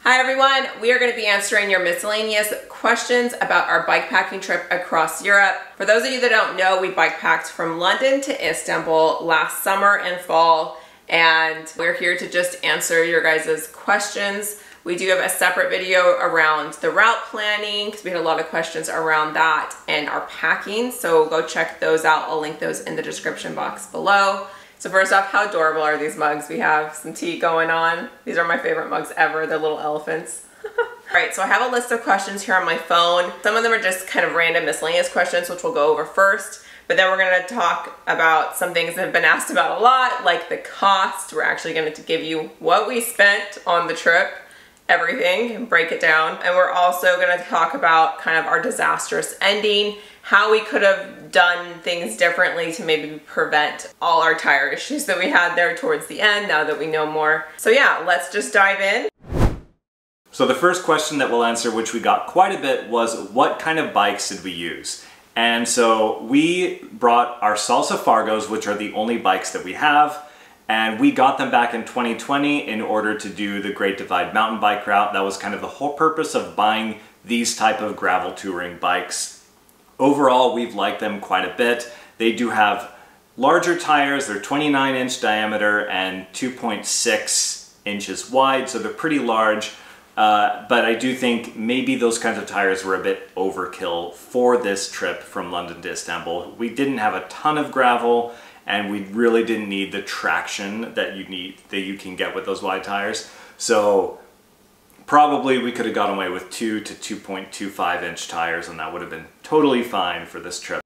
Hi everyone, we are going to be answering your miscellaneous questions about our bike packing trip across Europe. For those of you that don't know, we bike packed from London to Istanbul last summer and fall, and we're here to just answer your guys' questions. We do have a separate video around the route planning because we had a lot of questions around that and our packing, so go check those out. I'll link those in the description box below. So first off, how adorable are these mugs? We have some tea going on. These are my favorite mugs ever. They're little elephants. All right, so I have a list of questions here on my phone. Some of them are just kind of random miscellaneous questions, which we'll go over first. But then we're gonna talk about some things that have been asked about a lot, like the cost. We're actually going to give you what we spent on the trip, everything, and break it down. And we're also gonna talk about kind of our disastrous ending, how we could have done things differently to maybe prevent all our tire issues that we had there towards the end now that we know more. So yeah, let's just dive in. So the first question that we'll answer, which we got quite a bit, was what kind of bikes did we use? And so we brought our Salsa Fargos, which are the only bikes that we have, and we got them back in 2020 in order to do the Great Divide mountain bike route. That was kind of the whole purpose of buying these type of gravel touring bikes. Overall, we've liked them quite a bit. They do have larger tires. They're 29-inch diameter and 2.6 inches wide, so they're pretty large. But I do think maybe those kinds of tires were a bit overkill for this trip from London to Istanbul. We didn't have a ton of gravel, and we really didn't need the traction that you can get with those wide tires. So probably we could have gotten away with 2 to 2.25 inch tires, and that would have been totally fine for this trip.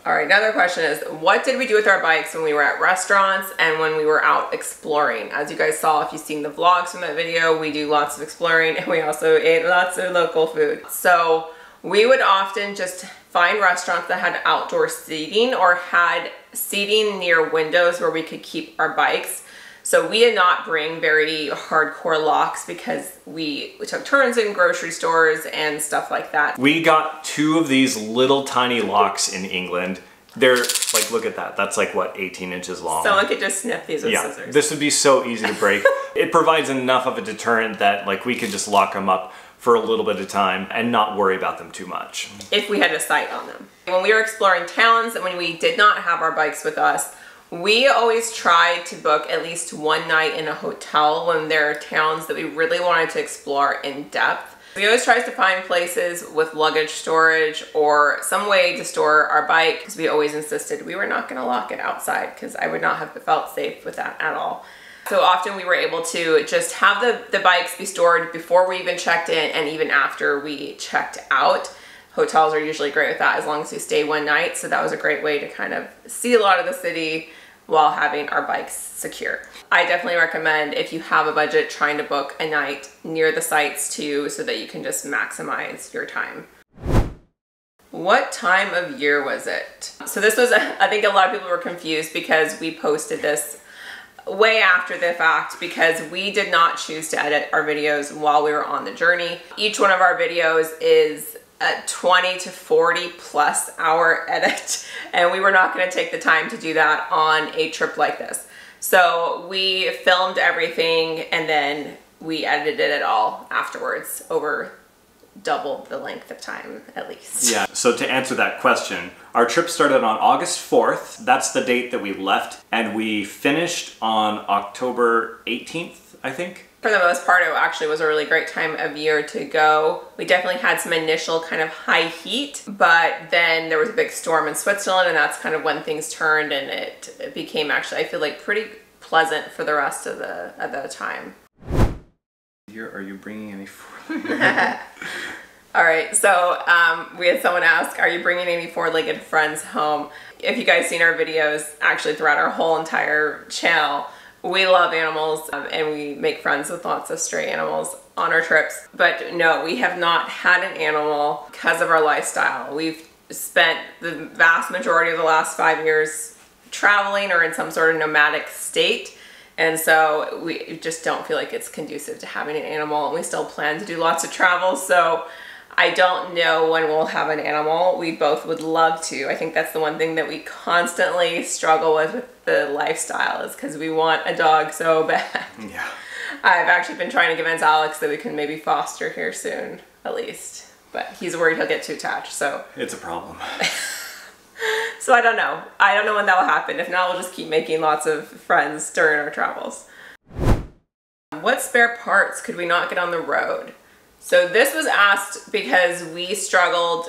All right, another question is, what did we do with our bikes when we were at restaurants and when we were out exploring? As you guys saw, if you've seen the vlogs from that video, we do lots of exploring, and we also ate lots of local food. So we would often just find restaurants that had outdoor seating or had seating near windows where we could keep our bikes. So we did not bring very hardcore locks because we took turns in grocery stores and stuff like that. We got 2 of these little tiny locks in England. They're like, look at that. That's like, what, 18 inches long? Someone could just snip these with scissors. This would be so easy to break. It provides enough of a deterrent that like we could just lock them up for a little bit of time and not worry about them too much. If we had a sight on them. When we were exploring towns and when we did not have our bikes with us, we always tried to book at least one night in a hotel when there are towns that we really wanted to explore in depth. We always tried to find places with luggage storage or some way to store our bike, because we always insisted we were not going to lock it outside because I would not have felt safe with that at all. So often we were able to just have the bikes be stored before we even checked in and even after we checked out. Hotels are usually great with that as long as we stay one night, so that was a great way to kind of see a lot of the city while having our bikes secure. I definitely recommend, if you have a budget, trying to book a night near the sites too, so that you can just maximize your time. What time of year was it? So this was, I think a lot of people were confused because we posted this way after the fact because we did not choose to edit our videos while we were on the journey. Each one of our videos is a 20 to 40 plus hour edit, and we were not going to take the time to do that on a trip like this. So we filmed everything and then we edited it all afterwards over double the length of time at least. Yeah, so to answer that question, our trip started on August 4th. That's the date that we left, and we finished on October 18th, I think. For the most part, it actually was a really great time of year to go. We definitely had some initial kind of high heat, but then there was a big storm in Switzerland, and that's kind of when things turned, and it became actually, I feel like, pretty pleasant for the rest of the time. Are you bringing any All right, so we had someone ask, are you bringing any four-legged friends home? If you guys seen our videos, actually throughout our whole entire channel, we love animals and we make friends with lots of stray animals on our trips. But no, we have not had an animal because of our lifestyle. We've spent the vast majority of the last 5 years traveling or in some sort of nomadic state. And so we just don't feel like it's conducive to having an animal, and we still plan to do lots of travel. So I don't know when we'll have an animal. We both would love to. I think that's the one thing that we constantly struggle with the lifestyle, is because we want a dog so bad. Yeah. I've actually been trying to convince Alex that we can maybe foster here soon, at least. But he's worried he'll get too attached, so. It's a problem. So I don't know. I don't know when that will happen. If not, we'll just keep making lots of friends during our travels. What spare parts could we not get on the road? So this was asked because we struggled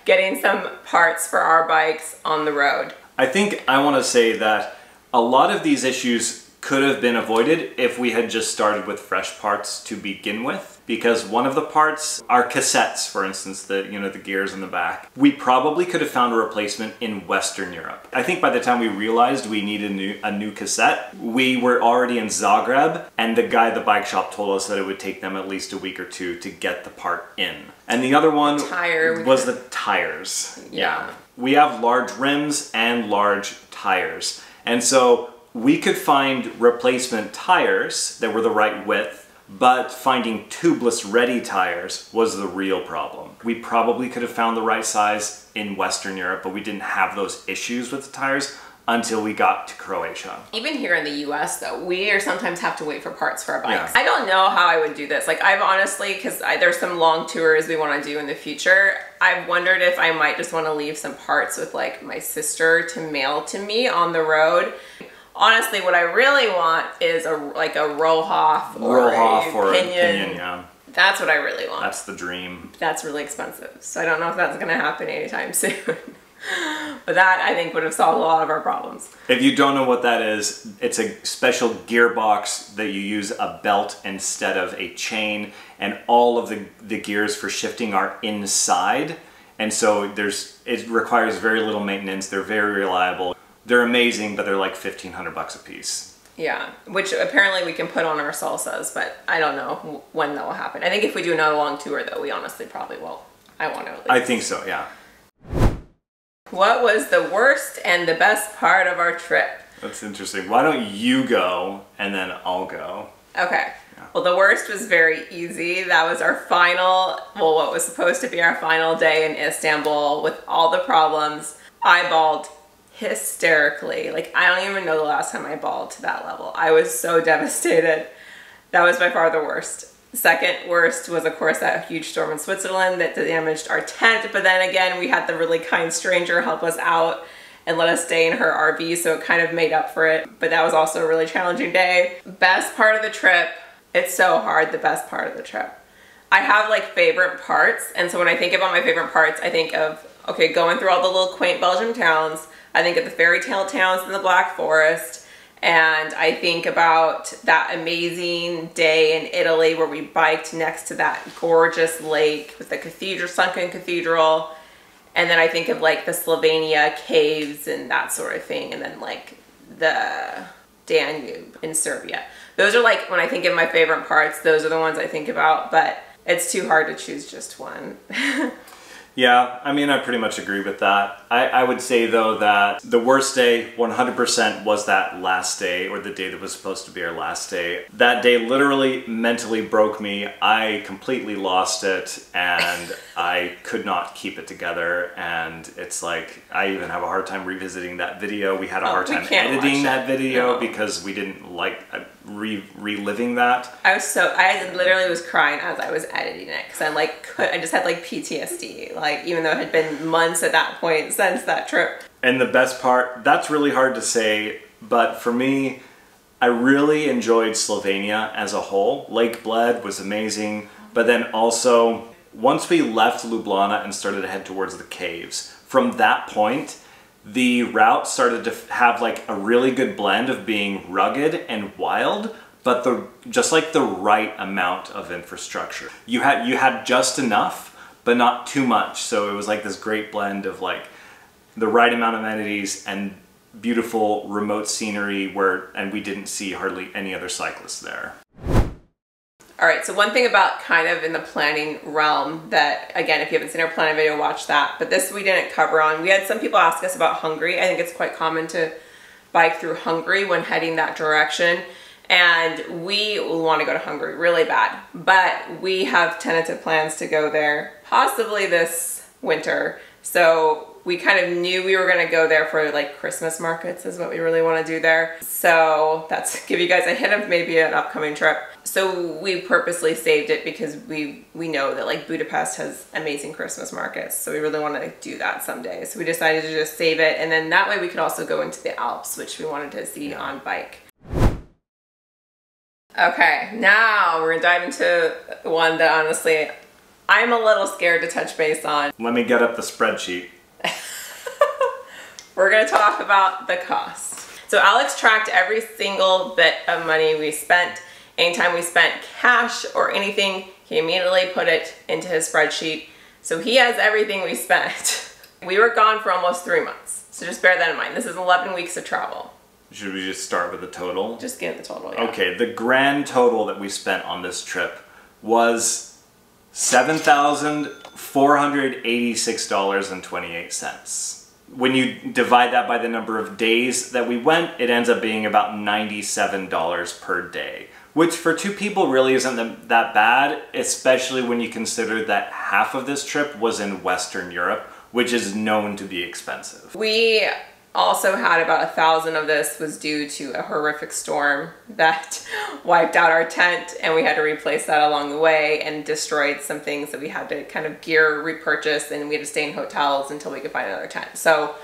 getting some parts for our bikes on the road. I think I want to say that a lot of these issues could have been avoided if we had just started with fresh parts to begin with, because one of the parts are cassettes, for instance, the gears in the back. We probably could have found a replacement in Western Europe. I think by the time we realized we needed a new cassette, we were already in Zagreb, and the guy at the bike shop told us that it would take them at least a week or two to get the part in. And the other one was the tires. Yeah. We have large rims and large tires. And so we could find replacement tires that were the right width, but finding tubeless ready tires was the real problem. We probably could have found the right size in Western Europe, but we didn't have those issues with the tires until we got to Croatia. Even here in the US though, we sometimes have to wait for parts for our bikes. Yeah. I don't know how I would do this. Like I've honestly, because there's some long tours we want to do in the future, I've wondered if I might just want to leave some parts with like my sister to mail to me on the road. Honestly, what I really want is a Rohoff or a Pinion. Yeah. That's what I really want. That's the dream. That's really expensive. So I don't know if that's going to happen anytime soon. But that, I think, would have solved a lot of our problems. If you don't know what that is, it's a special gearbox that you use a belt instead of a chain, and all of the gears for shifting are inside. And so it requires very little maintenance. They're very reliable. They're amazing, but they're like $1,500 a piece. Yeah, which apparently we can put on our salsas, but I don't know when that will happen. I think if we do another long tour, though, we honestly probably will. I want to at least. I think so, yeah. What was the worst and the best part of our trip? That's interesting. Why don't you go, and then I'll go? Okay. Yeah. Well, the worst was very easy. That was our final, well, what was supposed to be our final day in Istanbul with all the problems. I bawled hysterically. Like, I don't even know the last time I bawled to that level. I was so devastated. That was by far the worst. Second worst was, of course, that huge storm in Switzerland that damaged our tent. But then again, we had the really kind stranger help us out and let us stay in her RV, so it kind of made up for it. But that was also a really challenging day. Best part of the trip. It's so hard, the best part of the trip. I have like favorite parts. And so when I think about my favorite parts, I think of, okay, going through all the little quaint Belgian towns. I think of the fairy tale towns in the Black Forest. And I think about that amazing day in Italy where we biked next to that gorgeous lake with the cathedral, sunken cathedral. And then I think of like the Slovenia caves and that sort of thing. And then like the Danube in Serbia. Those are like, when I think of my favorite parts, those are the ones I think about, but it's too hard to choose just one. Yeah, I mean, I pretty much agree with that. I would say, though, that the worst day, 100%, was that last day, or the day that was supposed to be our last day. That day literally mentally broke me. I completely lost it, and I could not keep it together, and it's like, I even have a hard time revisiting that video. We had a hard time editing that video because we didn't like reliving that. I literally was crying as I was editing it, because I just had like PTSD. Like, even though it had been months at that point since that trip. And the best part, that's really hard to say, but for me, I really enjoyed Slovenia as a whole. Lake Bled was amazing, but then also, once we left Ljubljana and started to head towards the caves, from that point, the route started to have like a really good blend of being rugged and wild, but just like the right amount of infrastructure. You had just enough, but not too much. So it was like this great blend of like the right amount of amenities and beautiful remote scenery and we didn't see hardly any other cyclists there. All right, so one thing about kind of in the planning realm that, again, if you haven't seen our planning video, watch that. But this we didn't cover on. We had some people ask us about Hungary. I think it's quite common to bike through Hungary when heading that direction. And we want to go to Hungary really bad, but we have tentative plans to go there possibly this winter. So we kind of knew we were going to go there for like Christmas markets is what we really want to do there. So that's give you guys a hint of maybe an upcoming trip. So we purposely saved it because we know that like Budapest has amazing Christmas markets. So we really want to do that someday. So we decided to just save it. And then that way we could also go into the Alps, which we wanted to see on bike. Okay, now we're gonna dive into one that honestly I'm a little scared to touch base on. Let me get up the spreadsheet. We're gonna talk about the cost. So Alex tracked every single bit of money we spent. Anytime we spent cash or anything, he immediately put it into his spreadsheet. So he has everything we spent. We were gone for almost 3 months. So just bear that in mind. This is 11 weeks of travel. Should we just start with the total? Just get the total, yeah. Okay, the grand total that we spent on this trip was $7,486.28. When you divide that by the number of days that we went, it ends up being about $97 per day, which for 2 people really isn't that bad, especially when you consider that half of this trip was in Western Europe, which is known to be expensive. We also had about 1,000 of this was due to a horrific storm that wiped out our tent, and we had to replace that along the way and destroyed some things that we had to kind of gear repurchase, and we had to stay in hotels until we could find another tent. So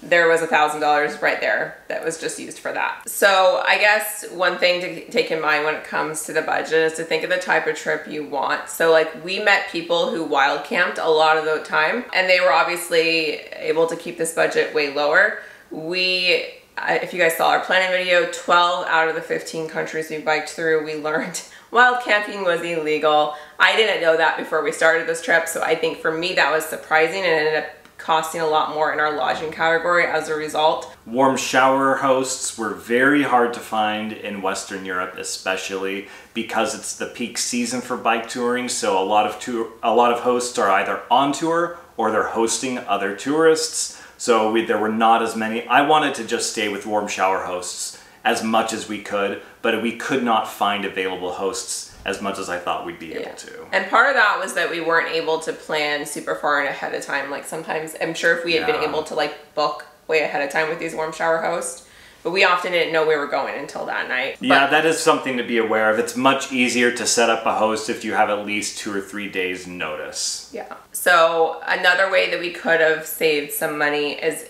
there was $1,000 right there that was just used for that. So I guess one thing to take in mind when it comes to the budget is to think of the type of trip you want. So like we met people who wild camped a lot of the time, and they were obviously able to keep this budget way lower. If you guys saw our planning video, 12 out of the 15 countries we biked through, we learned wild camping was illegal. I didn't know that before we started this trip, so I think for me that was surprising, and it ended up costing a lot more in our lodging category as a result. Warm shower hosts were very hard to find in Western Europe, especially because it's the peak season for bike touring. So a lot of hosts are either on tour or they're hosting other tourists. So there were not as many. I wanted to just stay with warm shower hosts as much as we could, but we could not find available hosts as much as I thought we'd be able to. And part of that was that we weren't able to plan super far ahead of time. Like sometimes, I'm sure if we had been able to like book way ahead of time with these warm shower hosts, but we often didn't know we were going until that night. Yeah, that is something to be aware of. It's much easier to set up a host if you have at least 2 or 3 days notice. Yeah. So another way that we could have saved some money is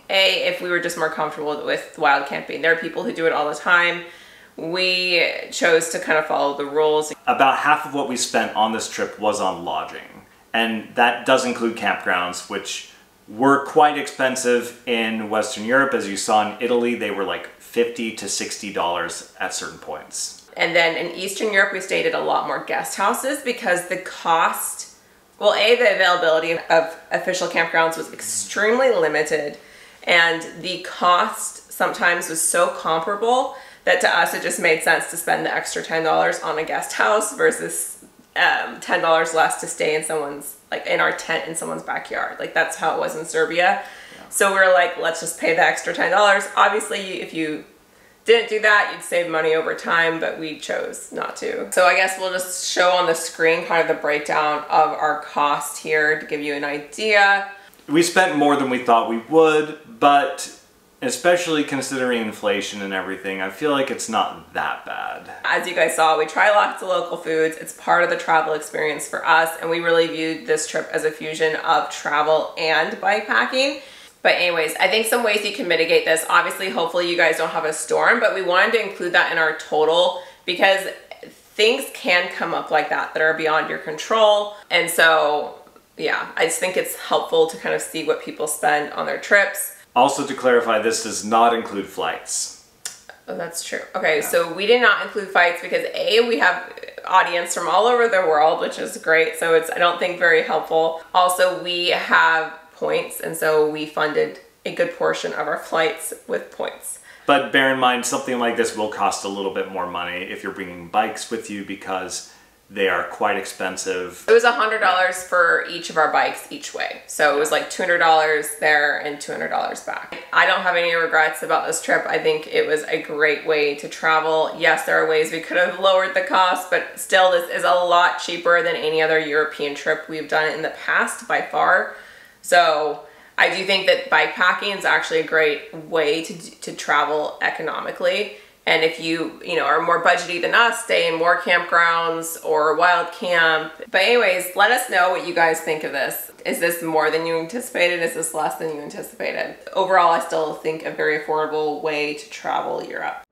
if we were just more comfortable with wild camping. There are people who do it all the time. We chose to kind of follow the rules. About half of what we spent on this trip was on lodging, and that does include campgrounds, which were quite expensive in Western Europe. As you saw in Italy, they were like $50 to $60 at certain points. And then in Eastern Europe, we stayed at a lot more guest houses because the cost, well, the availability of official campgrounds was extremely limited, and the cost sometimes was so comparable that to us it just made sense to spend the extra $10 on a guest house versus $10 less to stay in someone's, like in our tent in someone's backyard. Like that's how it was in Serbia. Yeah. So we were like, let's just pay the extra $10. Obviously, if you didn't do that, you'd save money over time, but we chose not to. So I guess we'll just show on the screen kind of the breakdown of our cost here to give you an idea. We spent more than we thought we would, but especially considering inflation and everything, I feel like it's not that bad. As you guys saw, we try lots of local foods. It's part of the travel experience for us, and we really viewed this trip as a fusion of travel and bikepacking. But anyways, I think some ways you can mitigate this. Obviously, hopefully you guys don't have a storm, but we wanted to include that in our total because things can come up like that are beyond your control. And so, yeah, I just think it's helpful to kind of see what people spend on their trips. Also, to clarify, this does not include flights. Oh, that's true. Okay, yeah. So we did not include flights because we have audience from all over the world, which is great. So it's, I don't think, very helpful. Also, we have points, and so we funded a good portion of our flights with points. But bear in mind, something like this will cost a little bit more money if you're bringing bikes with you because they are quite expensive. It was $100 for each of our bikes each way. So it was like $200 there and $200 back. I don't have any regrets about this trip. I think it was a great way to travel. Yes, there are ways we could have lowered the cost, but still this is a lot cheaper than any other European trip we've done in the past by far. So I do think that bike packing is actually a great way to travel economically. And if you are more budgety than us, stay in more campgrounds or wild camp. But anyways, let us know what you guys think of this. Is this more than you anticipated? Is this less than you anticipated? Overall, I still think a very affordable way to travel Europe.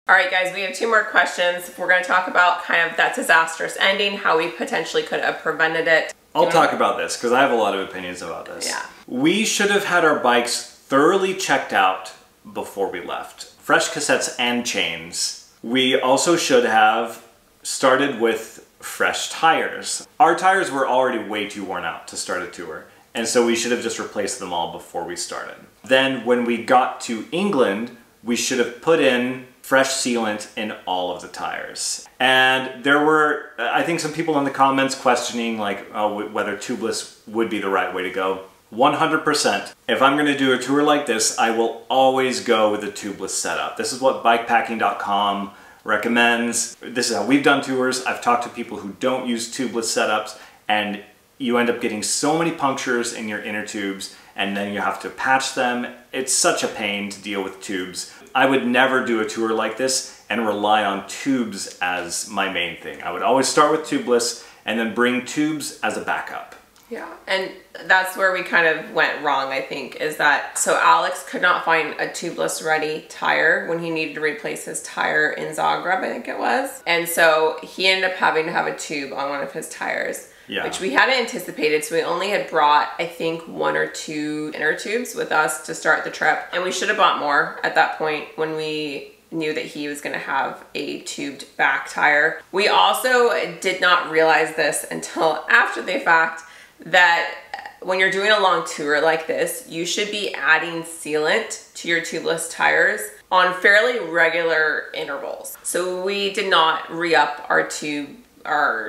All right, guys, we have 2 more questions. We're going to talk about kind of that disastrous ending, how we potentially could have prevented it. I'll talk about this because I have a lot of opinions about this. Yeah. We should have had our bikes thoroughly checked out before we left. Fresh cassettes and chains. We also should have started with fresh tires. Our tires were already way too worn out to start a tour, and so we should have just replaced them all before we started. Then when we got to England, we should have put in fresh sealant in all of the tires. And there were, I think, some people in the comments questioning like whether tubeless would be the right way to go. 100%. If I'm going to do a tour like this, I will always go with a tubeless setup. This is what bikepacking.com recommends. This is how we've done tours. I've talked to people who don't use tubeless setups, and you end up getting so many punctures in your inner tubes, and then you have to patch them. It's such a pain to deal with tubes. I would never do a tour like this and rely on tubes as my main thing. I would always start with tubeless and then bring tubes as a backup. Yeah, and that's where we kind of went wrong, I think, is that, so Alex could not find a tubeless ready tire when he needed to replace his tire in Zagreb, I think it was. And so he ended up having to have a tube on one of his tires, which we hadn't anticipated. So we only had brought, I think, 1 or 2 inner tubes with us to start the trip. And we should have bought more at that point when we knew that he was going to have a tubed back tire. We also did not realize this until after the fact, that when you're doing a long tour like this, you should be adding sealant to your tubeless tires on fairly regular intervals. So we did not re-up our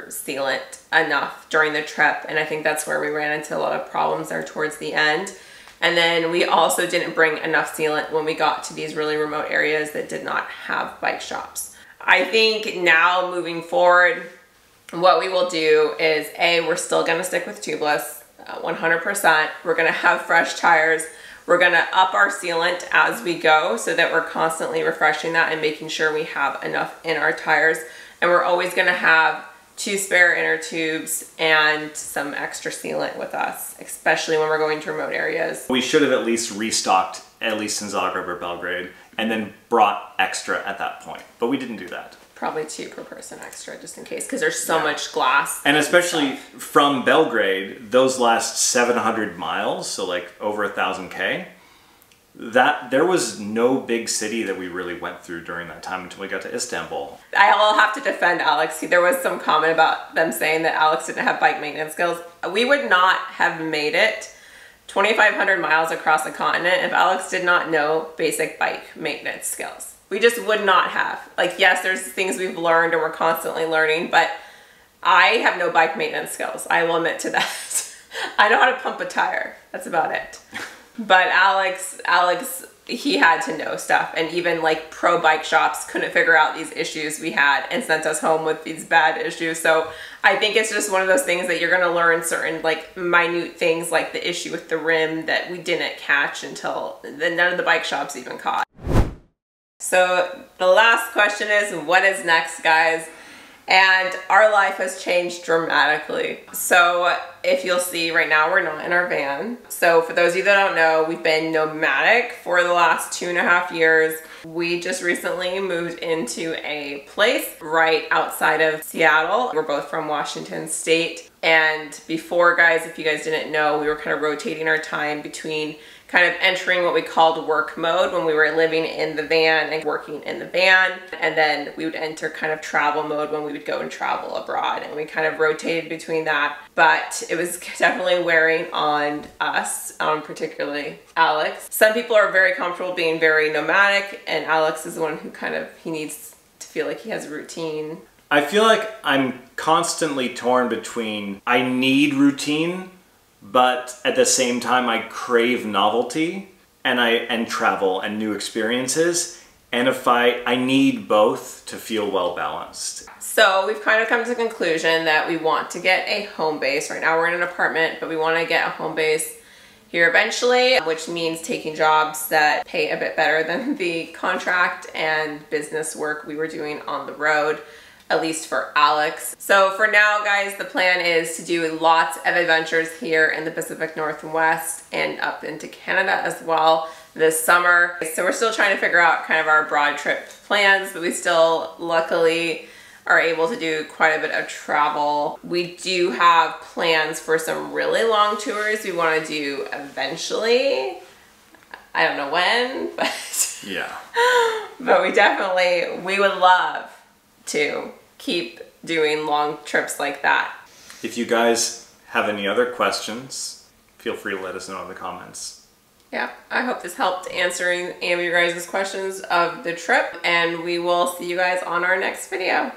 sealant enough during the trip, and I think that's where we ran into a lot of problems there towards the end. And then we also didn't bring enough sealant when we got to these really remote areas that did not have bike shops. I think now moving forward, what we will do is, we're still going to stick with tubeless 100%. We're going to have fresh tires. We're going to up our sealant as we go so that we're constantly refreshing that and making sure we have enough in our tires. And we're always going to have 2 spare inner tubes and some extra sealant with us, especially when we're going to remote areas. We should have at least restocked, at least in Zagreb or Belgrade, and then brought extra at that point. But we didn't do that. Probably 2 per person extra, just in case, because there's so much glass. And especially from Belgrade, those last 700 miles, so like over 1,000 K, that there was no big city that we really went through during that time until we got to Istanbul. I'll have to defend Alex. There was some comment about them saying that Alex didn't have bike maintenance skills. We would not have made it 2,500 miles across the continent if Alex did not know basic bike maintenance skills. We just would not have. Like, yes, there's things we've learned and we're constantly learning, but I have no bike maintenance skills. I will admit to that. I know how to pump a tire. That's about it. But Alex, he had to know stuff, and even like pro bike shops couldn't figure out these issues we had and sent us home with these bad issues. So I think it's just one of those things that you're going to learn certain like minute things, like the issue with the rim that we didn't catch until none of the bike shops even caught. So the last question is, what is next, guys? And our life has changed dramatically. So if you'll see right now, we're not in our van. So for those of you that don't know, we've been nomadic for the last 2.5 years. We just recently moved into a place right outside of Seattle. We're both from Washington State. And before, guys, if you guys didn't know, we were kind of rotating our time between kind of entering what we called work mode when we were living in the van and working in the van. And then we would enter kind of travel mode when we would go and travel abroad. And we kind of rotated between that. But it was definitely wearing on us, particularly Alex. Some people are very comfortable being very nomadic, and Alex is the one who he needs to feel like he has a routine. I feel like I'm constantly torn between I need routine, but at the same time I crave novelty and travel and new experiences. And if I need both to feel well balanced. So we've kind of come to the conclusion that we want to get a home base. Right now we're in an apartment, but we want to get a home base here eventually, which means taking jobs that pay a bit better than the contract and business work we were doing on the road, at least for Alex. So for now, guys, the plan is to do lots of adventures here in the Pacific Northwest and up into Canada as well this summer. So we're still trying to figure out kind of our broad trip plans, but we still luckily are able to do quite a bit of travel. We do have plans for some really long tours we want to do eventually. I don't know when, but yeah. But we would love to keep doing long trips like that. If you guys have any other questions, feel free to let us know in the comments. Yeah, I hope this helped answering any of your guys' questions of the trip, and we will see you guys on our next video.